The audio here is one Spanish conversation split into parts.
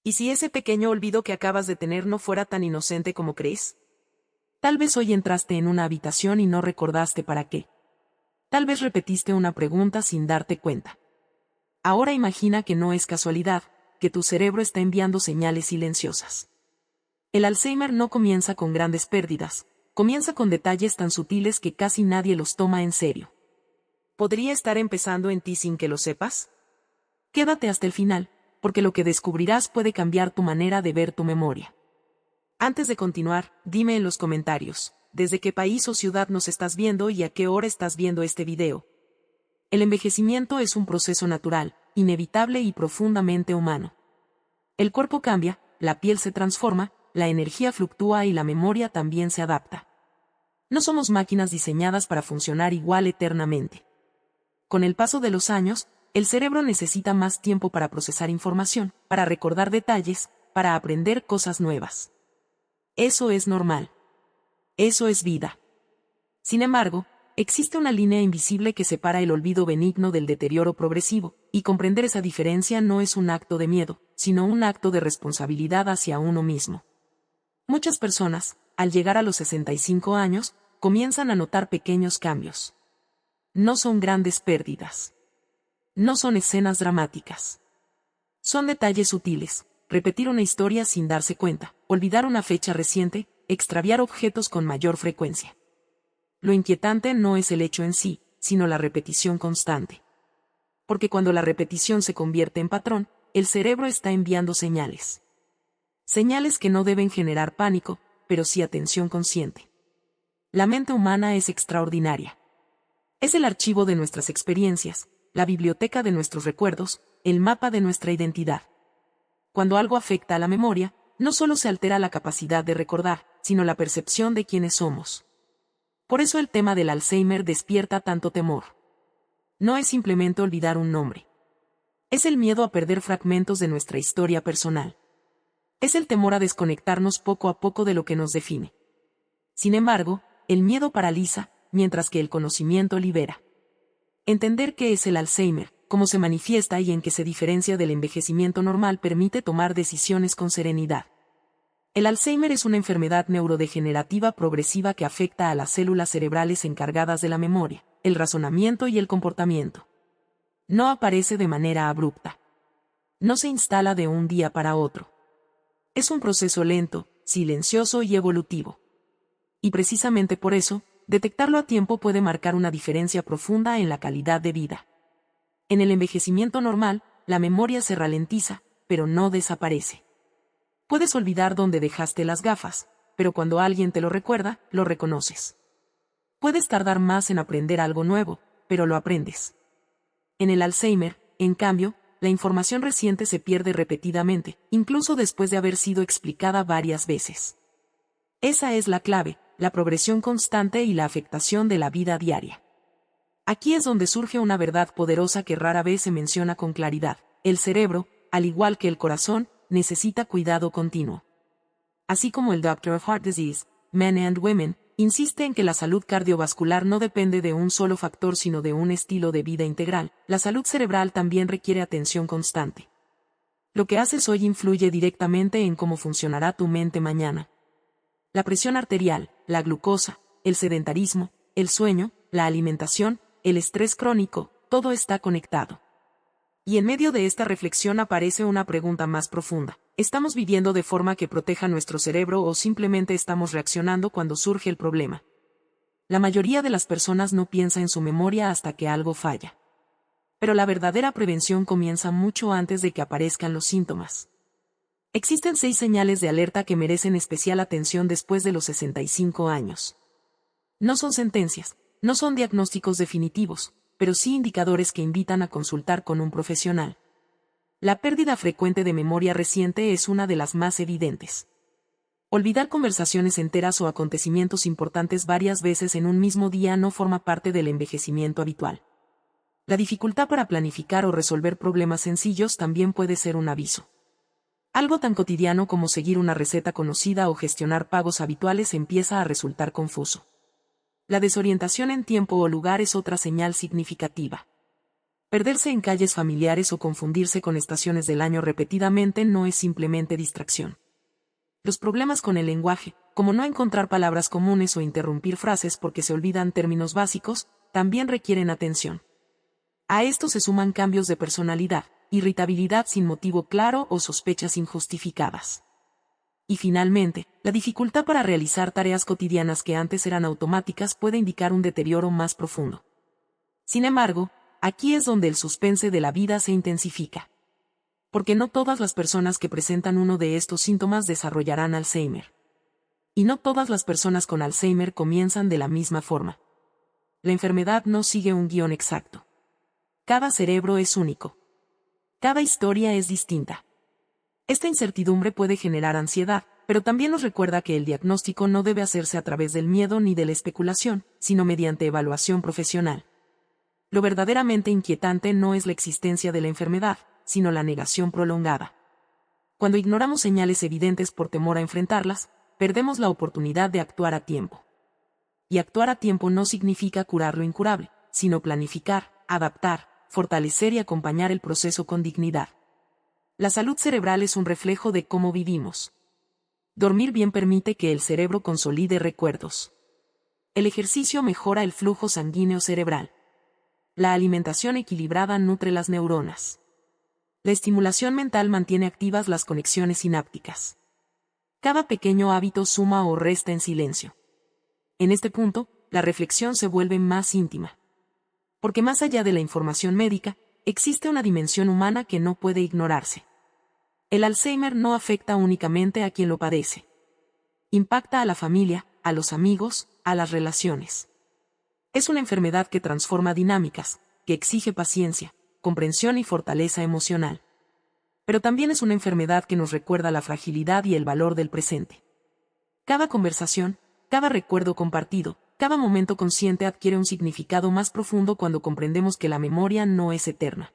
¿Y si ese pequeño olvido que acabas de tener no fuera tan inocente como crees? Tal vez hoy entraste en una habitación y no recordaste para qué. Tal vez repetiste una pregunta sin darte cuenta. Ahora imagina que no es casualidad, que tu cerebro está enviando señales silenciosas. El Alzheimer no comienza con grandes pérdidas, comienza con detalles tan sutiles que casi nadie los toma en serio. ¿Podría estar empezando en ti sin que lo sepas? Quédate hasta el final, porque lo que descubrirás puede cambiar tu manera de ver tu memoria. Antes de continuar, dime en los comentarios, ¿desde qué país o ciudad nos estás viendo y a qué hora estás viendo este video? El envejecimiento es un proceso natural, inevitable y profundamente humano. El cuerpo cambia, la piel se transforma, la energía fluctúa y la memoria también se adapta. No somos máquinas diseñadas para funcionar igual eternamente. Con el paso de los años, el cerebro necesita más tiempo para procesar información, para recordar detalles, para aprender cosas nuevas. Eso es normal. Eso es vida. Sin embargo, existe una línea invisible que separa el olvido benigno del deterioro progresivo, y comprender esa diferencia no es un acto de miedo, sino un acto de responsabilidad hacia uno mismo. Muchas personas, al llegar a los 65 años, comienzan a notar pequeños cambios. No son grandes pérdidas. No son escenas dramáticas. Son detalles sutiles, repetir una historia sin darse cuenta, olvidar una fecha reciente, extraviar objetos con mayor frecuencia. Lo inquietante no es el hecho en sí, sino la repetición constante. Porque cuando la repetición se convierte en patrón, el cerebro está enviando señales. Señales que no deben generar pánico, pero sí atención consciente. La mente humana es extraordinaria. Es el archivo de nuestras experiencias, la biblioteca de nuestros recuerdos, el mapa de nuestra identidad. Cuando algo afecta a la memoria, no solo se altera la capacidad de recordar, sino la percepción de quiénes somos. Por eso el tema del Alzheimer despierta tanto temor. No es simplemente olvidar un nombre. Es el miedo a perder fragmentos de nuestra historia personal. Es el temor a desconectarnos poco a poco de lo que nos define. Sin embargo, el miedo paraliza, mientras que el conocimiento libera. Entender qué es el Alzheimer, cómo se manifiesta y en qué se diferencia del envejecimiento normal permite tomar decisiones con serenidad. El Alzheimer es una enfermedad neurodegenerativa progresiva que afecta a las células cerebrales encargadas de la memoria, el razonamiento y el comportamiento. No aparece de manera abrupta. No se instala de un día para otro. Es un proceso lento, silencioso y evolutivo. Y precisamente por eso, detectarlo a tiempo puede marcar una diferencia profunda en la calidad de vida. En el envejecimiento normal, la memoria se ralentiza, pero no desaparece. Puedes olvidar dónde dejaste las gafas, pero cuando alguien te lo recuerda, lo reconoces. Puedes tardar más en aprender algo nuevo, pero lo aprendes. En el Alzheimer, en cambio, la información reciente se pierde repetidamente, incluso después de haber sido explicada varias veces. Esa es la clave, la progresión constante y la afectación de la vida diaria. Aquí es donde surge una verdad poderosa que rara vez se menciona con claridad. El cerebro, al igual que el corazón, necesita cuidado continuo. Así como el Doctor of Heart Disease, Men and Women, insiste en que la salud cardiovascular no depende de un solo factor sino de un estilo de vida integral, la salud cerebral también requiere atención constante. Lo que haces hoy influye directamente en cómo funcionará tu mente mañana. La presión arterial, la glucosa, el sedentarismo, el sueño, la alimentación, el estrés crónico, todo está conectado. Y en medio de esta reflexión aparece una pregunta más profunda. ¿Estamos viviendo de forma que proteja nuestro cerebro o simplemente estamos reaccionando cuando surge el problema? La mayoría de las personas no piensa en su memoria hasta que algo falla. Pero la verdadera prevención comienza mucho antes de que aparezcan los síntomas. Existen 6 señales de alerta que merecen especial atención después de los 65 años. No son sentencias, no son diagnósticos definitivos, pero sí indicadores que invitan a consultar con un profesional. La pérdida frecuente de memoria reciente es una de las más evidentes. Olvidar conversaciones enteras o acontecimientos importantes varias veces en un mismo día no forma parte del envejecimiento habitual. La dificultad para planificar o resolver problemas sencillos también puede ser un aviso. Algo tan cotidiano como seguir una receta conocida o gestionar pagos habituales empieza a resultar confuso. La desorientación en tiempo o lugar es otra señal significativa. Perderse en calles familiares o confundirse con estaciones del año repetidamente no es simplemente distracción. Los problemas con el lenguaje, como no encontrar palabras comunes o interrumpir frases porque se olvidan términos básicos, también requieren atención. A esto se suman cambios de personalidad, irritabilidad sin motivo claro o sospechas injustificadas. Y finalmente, la dificultad para realizar tareas cotidianas que antes eran automáticas puede indicar un deterioro más profundo. Sin embargo, aquí es donde el suspense de la vida se intensifica. Porque no todas las personas que presentan uno de estos síntomas desarrollarán Alzheimer. Y no todas las personas con Alzheimer comienzan de la misma forma. La enfermedad no sigue un guión exacto. Cada cerebro es único. Cada historia es distinta. Esta incertidumbre puede generar ansiedad, pero también nos recuerda que el diagnóstico no debe hacerse a través del miedo ni de la especulación, sino mediante evaluación profesional. Lo verdaderamente inquietante no es la existencia de la enfermedad, sino la negación prolongada. Cuando ignoramos señales evidentes por temor a enfrentarlas, perdemos la oportunidad de actuar a tiempo. Y actuar a tiempo no significa curar lo incurable, sino planificar, adaptar, fortalecer y acompañar el proceso con dignidad. La salud cerebral es un reflejo de cómo vivimos. Dormir bien permite que el cerebro consolide recuerdos. El ejercicio mejora el flujo sanguíneo cerebral. La alimentación equilibrada nutre las neuronas. La estimulación mental mantiene activas las conexiones sinápticas. Cada pequeño hábito suma o resta en silencio. En este punto, la reflexión se vuelve más íntima. Porque más allá de la información médica, existe una dimensión humana que no puede ignorarse. El Alzheimer no afecta únicamente a quien lo padece. Impacta a la familia, a los amigos, a las relaciones. Es una enfermedad que transforma dinámicas, que exige paciencia, comprensión y fortaleza emocional. Pero también es una enfermedad que nos recuerda la fragilidad y el valor del presente. Cada conversación, cada recuerdo compartido, cada momento consciente adquiere un significado más profundo cuando comprendemos que la memoria no es eterna.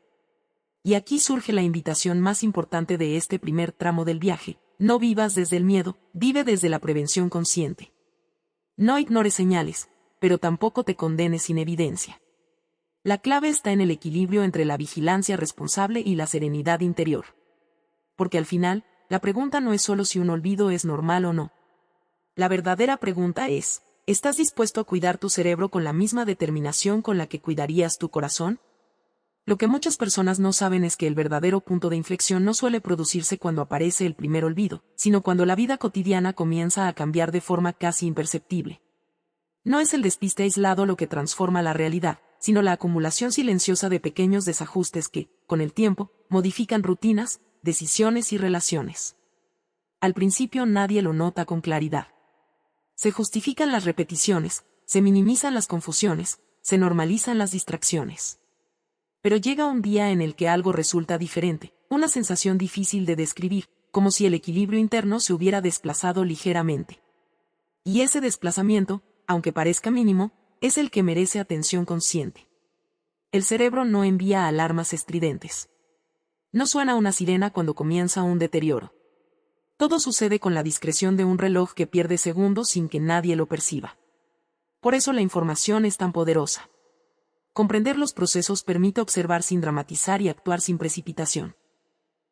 Y aquí surge la invitación más importante de este primer tramo del viaje: no vivas desde el miedo, vive desde la prevención consciente. No ignores señales, pero tampoco te condenes sin evidencia. La clave está en el equilibrio entre la vigilancia responsable y la serenidad interior. Porque al final, la pregunta no es solo si un olvido es normal o no. La verdadera pregunta es: ¿estás dispuesto a cuidar tu cerebro con la misma determinación con la que cuidarías tu corazón? Lo que muchas personas no saben es que el verdadero punto de inflexión no suele producirse cuando aparece el primer olvido, sino cuando la vida cotidiana comienza a cambiar de forma casi imperceptible. No es el despiste aislado lo que transforma la realidad, sino la acumulación silenciosa de pequeños desajustes que, con el tiempo, modifican rutinas, decisiones y relaciones. Al principio nadie lo nota con claridad. Se justifican las repeticiones, se minimizan las confusiones, se normalizan las distracciones. Pero llega un día en el que algo resulta diferente, una sensación difícil de describir, como si el equilibrio interno se hubiera desplazado ligeramente. Y ese desplazamiento, aunque parezca mínimo, es el que merece atención consciente. El cerebro no envía alarmas estridentes. No suena una sirena cuando comienza un deterioro. Todo sucede con la discreción de un reloj que pierde segundos sin que nadie lo perciba. Por eso la información es tan poderosa. Comprender los procesos permite observar sin dramatizar y actuar sin precipitación.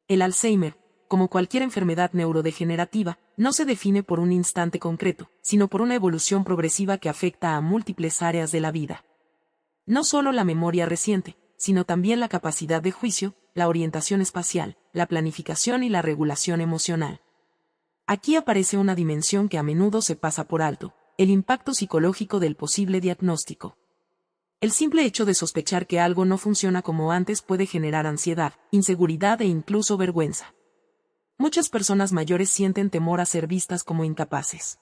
El Alzheimer, como cualquier enfermedad neurodegenerativa, no se define por un instante concreto, sino por una evolución progresiva que afecta a múltiples áreas de la vida. No solo la memoria reciente, sino también la capacidad de juicio, la orientación espacial, la planificación y la regulación emocional. Aquí aparece una dimensión que a menudo se pasa por alto: el impacto psicológico del posible diagnóstico. El simple hecho de sospechar que algo no funciona como antes puede generar ansiedad, inseguridad e incluso vergüenza. Muchas personas mayores sienten temor a ser vistas como incapaces.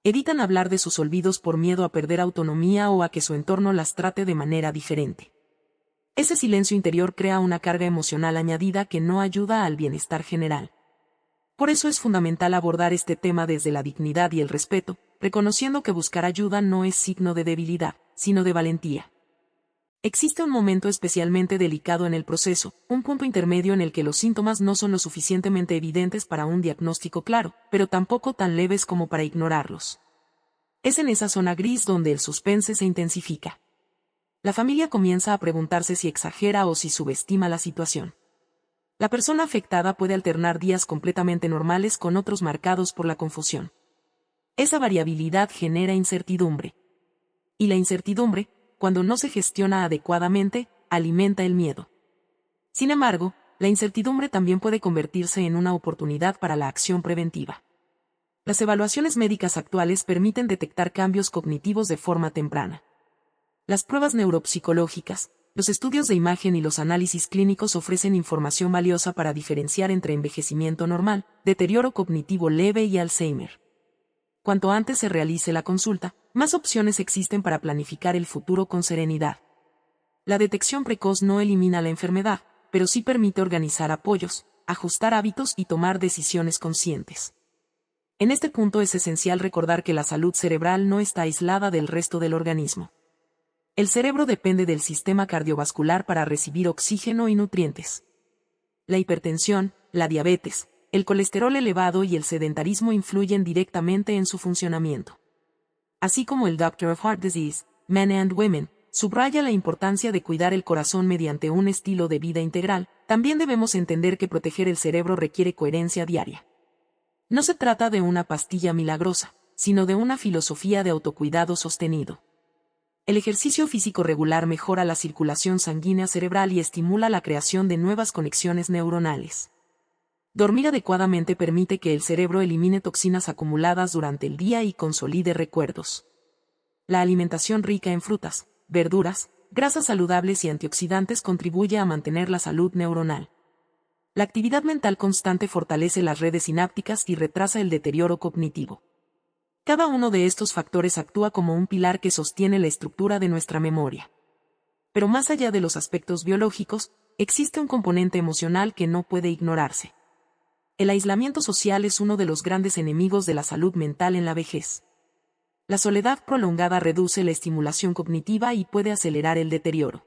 Evitan hablar de sus olvidos por miedo a perder autonomía o a que su entorno las trate de manera diferente. Ese silencio interior crea una carga emocional añadida que no ayuda al bienestar general. Por eso es fundamental abordar este tema desde la dignidad y el respeto, reconociendo que buscar ayuda no es signo de debilidad, sino de valentía. Existe un momento especialmente delicado en el proceso, un punto intermedio en el que los síntomas no son lo suficientemente evidentes para un diagnóstico claro, pero tampoco tan leves como para ignorarlos. Es en esa zona gris donde el suspense se intensifica. La familia comienza a preguntarse si exagera o si subestima la situación. La persona afectada puede alternar días completamente normales con otros marcados por la confusión. Esa variabilidad genera incertidumbre. Y la incertidumbre, cuando no se gestiona adecuadamente, alimenta el miedo. Sin embargo, la incertidumbre también puede convertirse en una oportunidad para la acción preventiva. Las evaluaciones médicas actuales permiten detectar cambios cognitivos de forma temprana. Las pruebas neuropsicológicas, los estudios de imagen y los análisis clínicos ofrecen información valiosa para diferenciar entre envejecimiento normal, deterioro cognitivo leve y Alzheimer. Cuanto antes se realice la consulta, más opciones existen para planificar el futuro con serenidad. La detección precoz no elimina la enfermedad, pero sí permite organizar apoyos, ajustar hábitos y tomar decisiones conscientes. En este punto es esencial recordar que la salud cerebral no está aislada del resto del organismo. El cerebro depende del sistema cardiovascular para recibir oxígeno y nutrientes. La hipertensión, la diabetes, el colesterol elevado y el sedentarismo influyen directamente en su funcionamiento. Así como el Doctor of Heart Disease, Men and Women, subraya la importancia de cuidar el corazón mediante un estilo de vida integral, también debemos entender que proteger el cerebro requiere coherencia diaria. No se trata de una pastilla milagrosa, sino de una filosofía de autocuidado sostenido. El ejercicio físico regular mejora la circulación sanguínea cerebral y estimula la creación de nuevas conexiones neuronales. Dormir adecuadamente permite que el cerebro elimine toxinas acumuladas durante el día y consolide recuerdos. La alimentación rica en frutas, verduras, grasas saludables y antioxidantes contribuye a mantener la salud neuronal. La actividad mental constante fortalece las redes sinápticas y retrasa el deterioro cognitivo. Cada uno de estos factores actúa como un pilar que sostiene la estructura de nuestra memoria. Pero más allá de los aspectos biológicos, existe un componente emocional que no puede ignorarse. El aislamiento social es uno de los grandes enemigos de la salud mental en la vejez. La soledad prolongada reduce la estimulación cognitiva y puede acelerar el deterioro.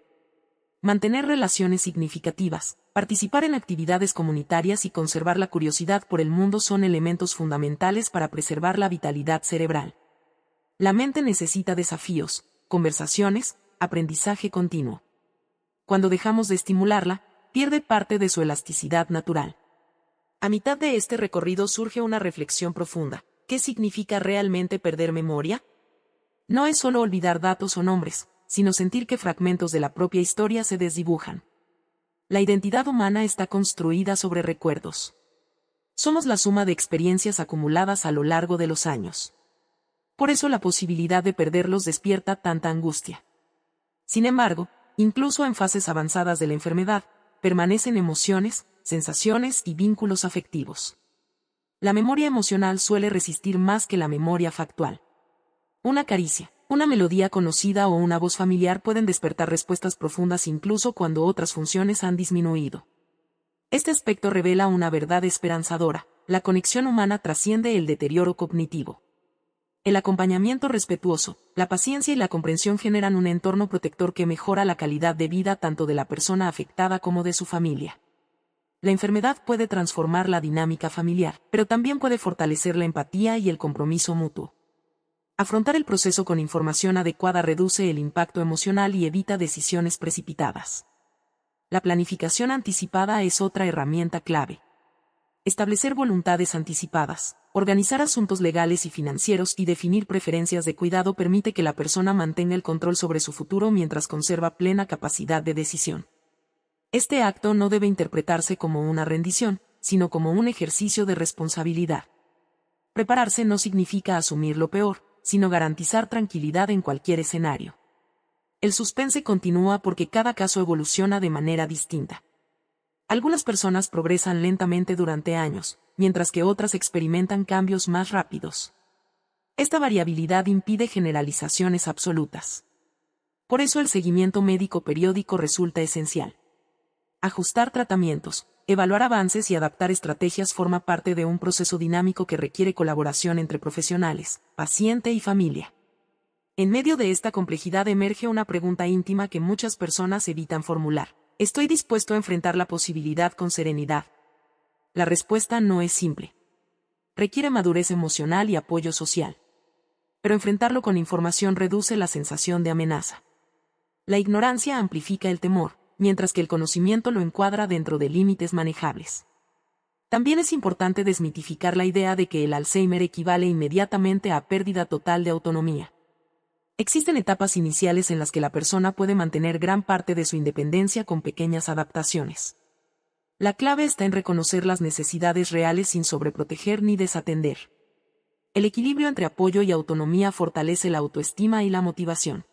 Mantener relaciones significativas, participar en actividades comunitarias y conservar la curiosidad por el mundo son elementos fundamentales para preservar la vitalidad cerebral. La mente necesita desafíos, conversaciones, aprendizaje continuo. Cuando dejamos de estimularla, pierde parte de su elasticidad natural. A mitad de este recorrido surge una reflexión profunda. ¿Qué significa realmente perder memoria? No es solo olvidar datos o nombres, sino sentir que fragmentos de la propia historia se desdibujan. La identidad humana está construida sobre recuerdos. Somos la suma de experiencias acumuladas a lo largo de los años. Por eso la posibilidad de perderlos despierta tanta angustia. Sin embargo, incluso en fases avanzadas de la enfermedad, permanecen emociones, sensaciones y vínculos afectivos. La memoria emocional suele resistir más que la memoria factual. Una caricia, una melodía conocida o una voz familiar pueden despertar respuestas profundas incluso cuando otras funciones han disminuido. Este aspecto revela una verdad esperanzadora: la conexión humana trasciende el deterioro cognitivo. El acompañamiento respetuoso, la paciencia y la comprensión generan un entorno protector que mejora la calidad de vida tanto de la persona afectada como de su familia. La enfermedad puede transformar la dinámica familiar, pero también puede fortalecer la empatía y el compromiso mutuo. Afrontar el proceso con información adecuada reduce el impacto emocional y evita decisiones precipitadas. La planificación anticipada es otra herramienta clave. Establecer voluntades anticipadas, organizar asuntos legales y financieros y definir preferencias de cuidado permite que la persona mantenga el control sobre su futuro mientras conserva plena capacidad de decisión. Este acto no debe interpretarse como una rendición, sino como un ejercicio de responsabilidad. Prepararse no significa asumir lo peor, sino garantizar tranquilidad en cualquier escenario. El suspense continúa porque cada caso evoluciona de manera distinta. Algunas personas progresan lentamente durante años, mientras que otras experimentan cambios más rápidos. Esta variabilidad impide generalizaciones absolutas. Por eso el seguimiento médico periódico resulta esencial. Ajustar tratamientos, evaluar avances y adaptar estrategias forma parte de un proceso dinámico que requiere colaboración entre profesionales, paciente y familia. En medio de esta complejidad emerge una pregunta íntima que muchas personas evitan formular: ¿estoy dispuesto a enfrentar la posibilidad con serenidad? La respuesta no es simple. Requiere madurez emocional y apoyo social. Pero enfrentarlo con información reduce la sensación de amenaza. La ignorancia amplifica el temor, mientras que el conocimiento lo encuadra dentro de límites manejables. También es importante desmitificar la idea de que el Alzheimer equivale inmediatamente a pérdida total de autonomía. Existen etapas iniciales en las que la persona puede mantener gran parte de su independencia con pequeñas adaptaciones. La clave está en reconocer las necesidades reales sin sobreproteger ni desatender. El equilibrio entre apoyo y autonomía fortalece la autoestima y la motivación.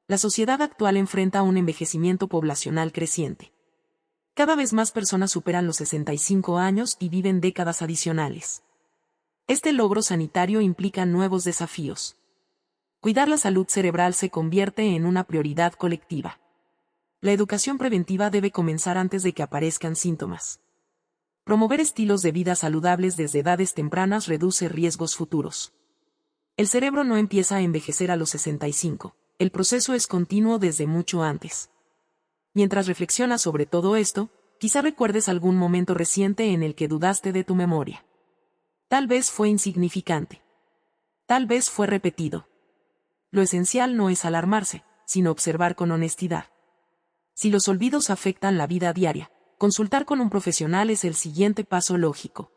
La sociedad actual enfrenta un envejecimiento poblacional creciente. Cada vez más personas superan los 65 años y viven décadas adicionales. Este logro sanitario implica nuevos desafíos. Cuidar la salud cerebral se convierte en una prioridad colectiva. La educación preventiva debe comenzar antes de que aparezcan síntomas. Promover estilos de vida saludables desde edades tempranas reduce riesgos futuros. El cerebro no empieza a envejecer a los 65, el proceso es continuo desde mucho antes. Mientras reflexionas sobre todo esto, quizá recuerdes algún momento reciente en el que dudaste de tu memoria. Tal vez fue insignificante. Tal vez fue repetido. Lo esencial no es alarmarse, sino observar con honestidad. Si los olvidos afectan la vida diaria, consultar con un profesional es el siguiente paso lógico.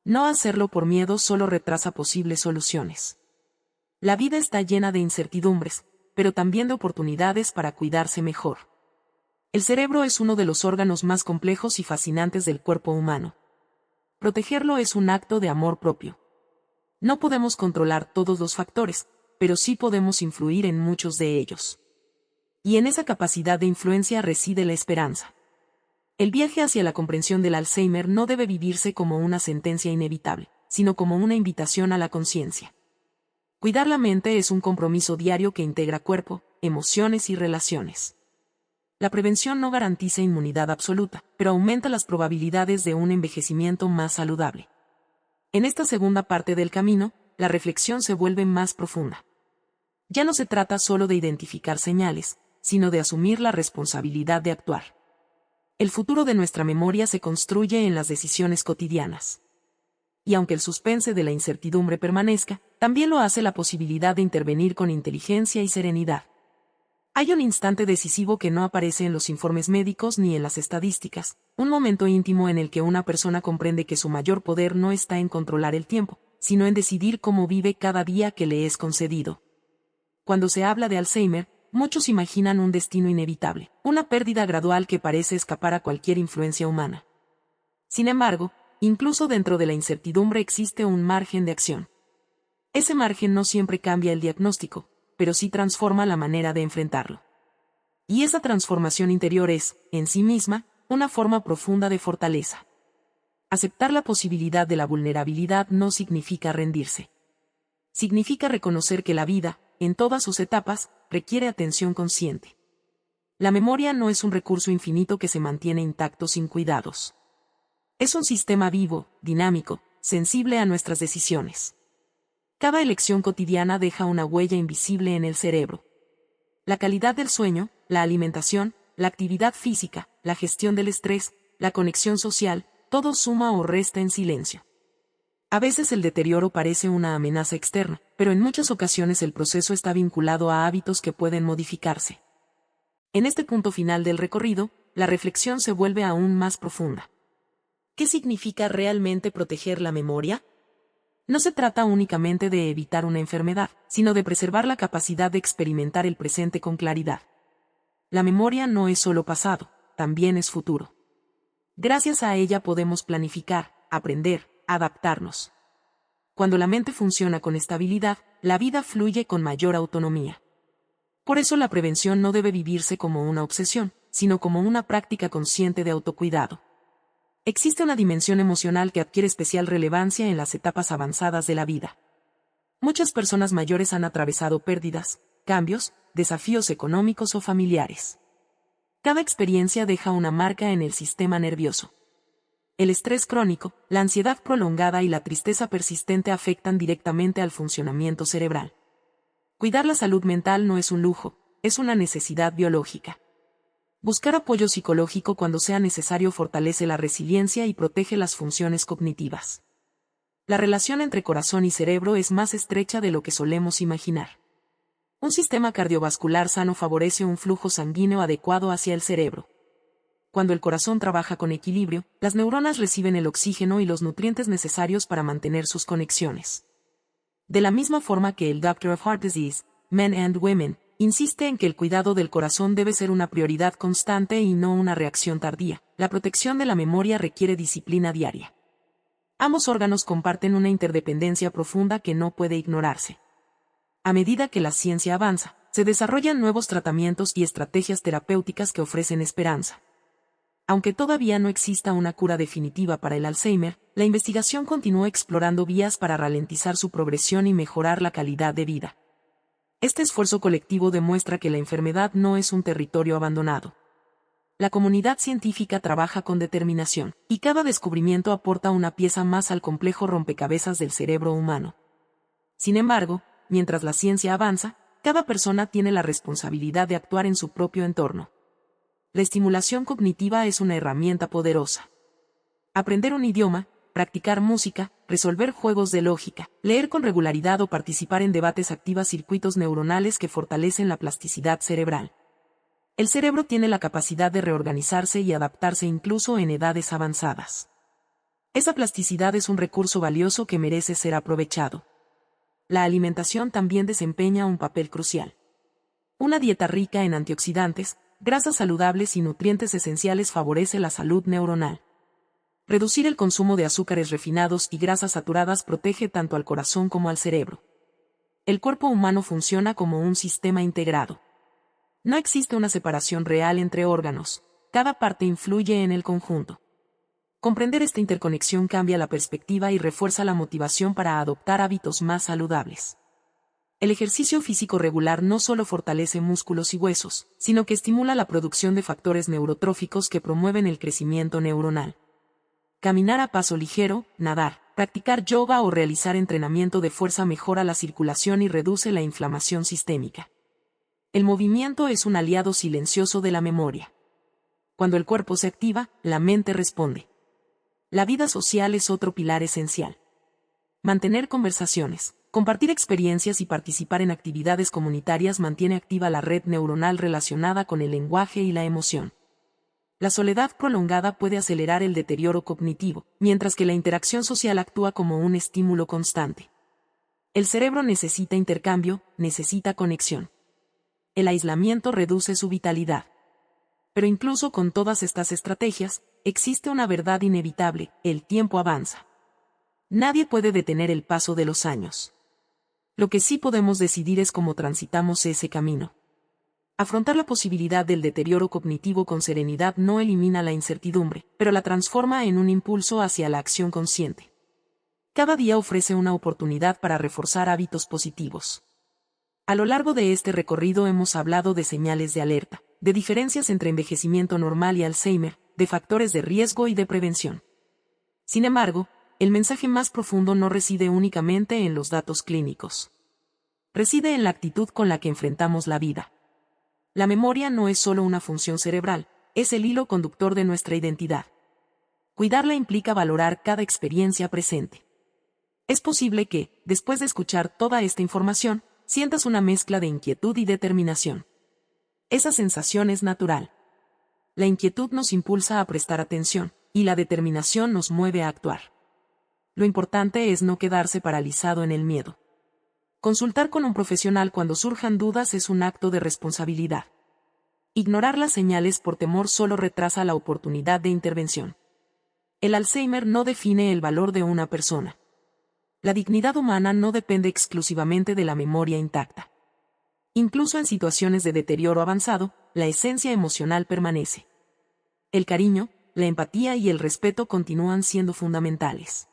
No hacerlo por miedo solo retrasa posibles soluciones. La vida está llena de incertidumbres, pero también de oportunidades para cuidarse mejor. El cerebro es uno de los órganos más complejos y fascinantes del cuerpo humano. Protegerlo es un acto de amor propio. No podemos controlar todos los factores, pero sí podemos influir en muchos de ellos. Y en esa capacidad de influencia reside la esperanza. El viaje hacia la comprensión del Alzheimer no debe vivirse como una sentencia inevitable, sino como una invitación a la conciencia. Cuidar la mente es un compromiso diario que integra cuerpo, emociones y relaciones. La prevención no garantiza inmunidad absoluta, pero aumenta las probabilidades de un envejecimiento más saludable. En esta segunda parte del camino, la reflexión se vuelve más profunda. Ya no se trata solo de identificar señales, sino de asumir la responsabilidad de actuar. El futuro de nuestra memoria se construye en las decisiones cotidianas. Y aunque el suspense de la incertidumbre permanezca, también lo hace la posibilidad de intervenir con inteligencia y serenidad. Hay un instante decisivo que no aparece en los informes médicos ni en las estadísticas, un momento íntimo en el que una persona comprende que su mayor poder no está en controlar el tiempo, sino en decidir cómo vive cada día que le es concedido. Cuando se habla de Alzheimer, muchos imaginan un destino inevitable, una pérdida gradual que parece escapar a cualquier influencia humana. Sin embargo, incluso dentro de la incertidumbre existe un margen de acción. Ese margen no siempre cambia el diagnóstico, pero sí transforma la manera de enfrentarlo. Y esa transformación interior es, en sí misma, una forma profunda de fortaleza. Aceptar la posibilidad de la vulnerabilidad no significa rendirse. Significa reconocer que la vida, en todas sus etapas, requiere atención consciente. La memoria no es un recurso infinito que se mantiene intacto sin cuidados. Es un sistema vivo, dinámico, sensible a nuestras decisiones. Cada elección cotidiana deja una huella invisible en el cerebro. La calidad del sueño, la alimentación, la actividad física, la gestión del estrés, la conexión social, todo suma o resta en silencio. A veces el deterioro parece una amenaza externa, pero en muchas ocasiones el proceso está vinculado a hábitos que pueden modificarse. En este punto final del recorrido, la reflexión se vuelve aún más profunda. ¿Qué significa realmente proteger la memoria? No se trata únicamente de evitar una enfermedad, sino de preservar la capacidad de experimentar el presente con claridad. La memoria no es solo pasado, también es futuro. Gracias a ella podemos planificar, aprender, adaptarnos. Cuando la mente funciona con estabilidad, la vida fluye con mayor autonomía. Por eso la prevención no debe vivirse como una obsesión, sino como una práctica consciente de autocuidado. Existe una dimensión emocional que adquiere especial relevancia en las etapas avanzadas de la vida. Muchas personas mayores han atravesado pérdidas, cambios, desafíos económicos o familiares. Cada experiencia deja una marca en el sistema nervioso. El estrés crónico, la ansiedad prolongada y la tristeza persistente afectan directamente al funcionamiento cerebral. Cuidar la salud mental no es un lujo, es una necesidad biológica. Buscar apoyo psicológico cuando sea necesario fortalece la resiliencia y protege las funciones cognitivas. La relación entre corazón y cerebro es más estrecha de lo que solemos imaginar. Un sistema cardiovascular sano favorece un flujo sanguíneo adecuado hacia el cerebro. Cuando el corazón trabaja con equilibrio, las neuronas reciben el oxígeno y los nutrientes necesarios para mantener sus conexiones. De la misma forma que el Doctor of Heart Disease, Men and Women, insiste en que el cuidado del corazón debe ser una prioridad constante y no una reacción tardía, la protección de la memoria requiere disciplina diaria. Ambos órganos comparten una interdependencia profunda que no puede ignorarse. A medida que la ciencia avanza, se desarrollan nuevos tratamientos y estrategias terapéuticas que ofrecen esperanza. Aunque todavía no exista una cura definitiva para el Alzheimer, la investigación continúa explorando vías para ralentizar su progresión y mejorar la calidad de vida. Este esfuerzo colectivo demuestra que la enfermedad no es un territorio abandonado. La comunidad científica trabaja con determinación, y cada descubrimiento aporta una pieza más al complejo rompecabezas del cerebro humano. Sin embargo, mientras la ciencia avanza, cada persona tiene la responsabilidad de actuar en su propio entorno. La estimulación cognitiva es una herramienta poderosa. Aprender un idioma, practicar música, resolver juegos de lógica, leer con regularidad o participar en debates activa circuitos neuronales que fortalecen la plasticidad cerebral. El cerebro tiene la capacidad de reorganizarse y adaptarse incluso en edades avanzadas. Esa plasticidad es un recurso valioso que merece ser aprovechado. La alimentación también desempeña un papel crucial. Una dieta rica en antioxidantes, grasas saludables y nutrientes esenciales favorece la salud neuronal. Reducir el consumo de azúcares refinados y grasas saturadas protege tanto al corazón como al cerebro. El cuerpo humano funciona como un sistema integrado. No existe una separación real entre órganos, cada parte influye en el conjunto. Comprender esta interconexión cambia la perspectiva y refuerza la motivación para adoptar hábitos más saludables. El ejercicio físico regular no solo fortalece músculos y huesos, sino que estimula la producción de factores neurotróficos que promueven el crecimiento neuronal. Caminar a paso ligero, nadar, practicar yoga o realizar entrenamiento de fuerza mejora la circulación y reduce la inflamación sistémica. El movimiento es un aliado silencioso de la memoria. Cuando el cuerpo se activa, la mente responde. La vida social es otro pilar esencial. Mantener conversaciones, compartir experiencias y participar en actividades comunitarias mantiene activa la red neuronal relacionada con el lenguaje y la emoción. La soledad prolongada puede acelerar el deterioro cognitivo, mientras que la interacción social actúa como un estímulo constante. El cerebro necesita intercambio, necesita conexión. El aislamiento reduce su vitalidad. Pero incluso con todas estas estrategias, existe una verdad inevitable: el tiempo avanza. Nadie puede detener el paso de los años. Lo que sí podemos decidir es cómo transitamos ese camino. Afrontar la posibilidad del deterioro cognitivo con serenidad no elimina la incertidumbre, pero la transforma en un impulso hacia la acción consciente. Cada día ofrece una oportunidad para reforzar hábitos positivos. A lo largo de este recorrido hemos hablado de señales de alerta, de diferencias entre envejecimiento normal y Alzheimer, de factores de riesgo y de prevención. Sin embargo, el mensaje más profundo no reside únicamente en los datos clínicos. Reside en la actitud con la que enfrentamos la vida. La memoria no es solo una función cerebral, es el hilo conductor de nuestra identidad. Cuidarla implica valorar cada experiencia presente. Es posible que, después de escuchar toda esta información, sientas una mezcla de inquietud y determinación. Esa sensación es natural. La inquietud nos impulsa a prestar atención, y la determinación nos mueve a actuar. Lo importante es no quedarse paralizado en el miedo. Consultar con un profesional cuando surjan dudas es un acto de responsabilidad. Ignorar las señales por temor solo retrasa la oportunidad de intervención. El Alzheimer no define el valor de una persona. La dignidad humana no depende exclusivamente de la memoria intacta. Incluso en situaciones de deterioro avanzado, la esencia emocional permanece. El cariño, la empatía y el respeto continúan siendo fundamentales.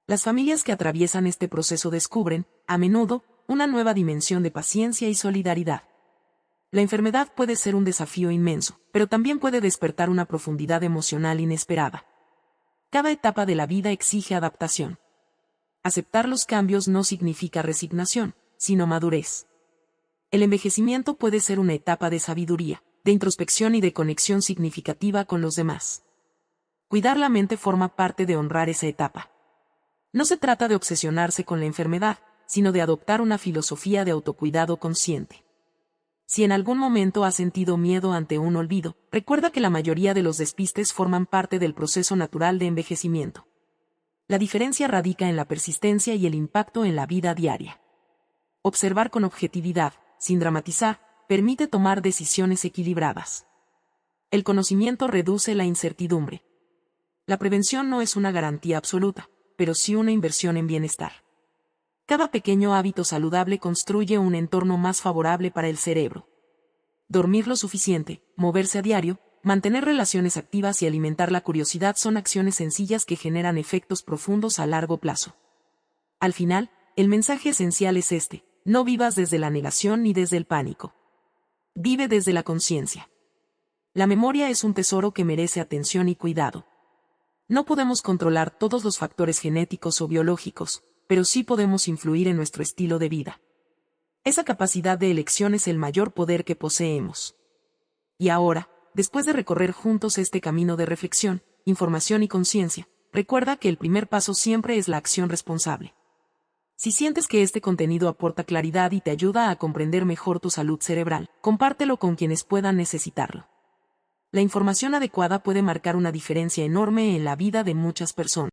Las familias que atraviesan este proceso descubren, a menudo, una nueva dimensión de paciencia y solidaridad. La enfermedad puede ser un desafío inmenso, pero también puede despertar una profundidad emocional inesperada. Cada etapa de la vida exige adaptación. Aceptar los cambios no significa resignación, sino madurez. El envejecimiento puede ser una etapa de sabiduría, de introspección y de conexión significativa con los demás. Cuidar la mente forma parte de honrar esa etapa. No se trata de obsesionarse con la enfermedad, sino de adoptar una filosofía de autocuidado consciente. Si en algún momento has sentido miedo ante un olvido, recuerda que la mayoría de los despistes forman parte del proceso natural de envejecimiento. La diferencia radica en la persistencia y el impacto en la vida diaria. Observar con objetividad, sin dramatizar, permite tomar decisiones equilibradas. El conocimiento reduce la incertidumbre. La prevención no es una garantía absoluta, pero sí una inversión en bienestar. Cada pequeño hábito saludable construye un entorno más favorable para el cerebro. Dormir lo suficiente, moverse a diario, mantener relaciones activas y alimentar la curiosidad son acciones sencillas que generan efectos profundos a largo plazo. Al final, el mensaje esencial es este: no vivas desde la negación ni desde el pánico. Vive desde la conciencia. La memoria es un tesoro que merece atención y cuidado. No podemos controlar todos los factores genéticos o biológicos, pero sí podemos influir en nuestro estilo de vida. Esa capacidad de elección es el mayor poder que poseemos. Y ahora, después de recorrer juntos este camino de reflexión, información y conciencia, recuerda que el primer paso siempre es la acción responsable. Si sientes que este contenido aporta claridad y te ayuda a comprender mejor tu salud cerebral, compártelo con quienes puedan necesitarlo. La información adecuada puede marcar una diferencia enorme en la vida de muchas personas.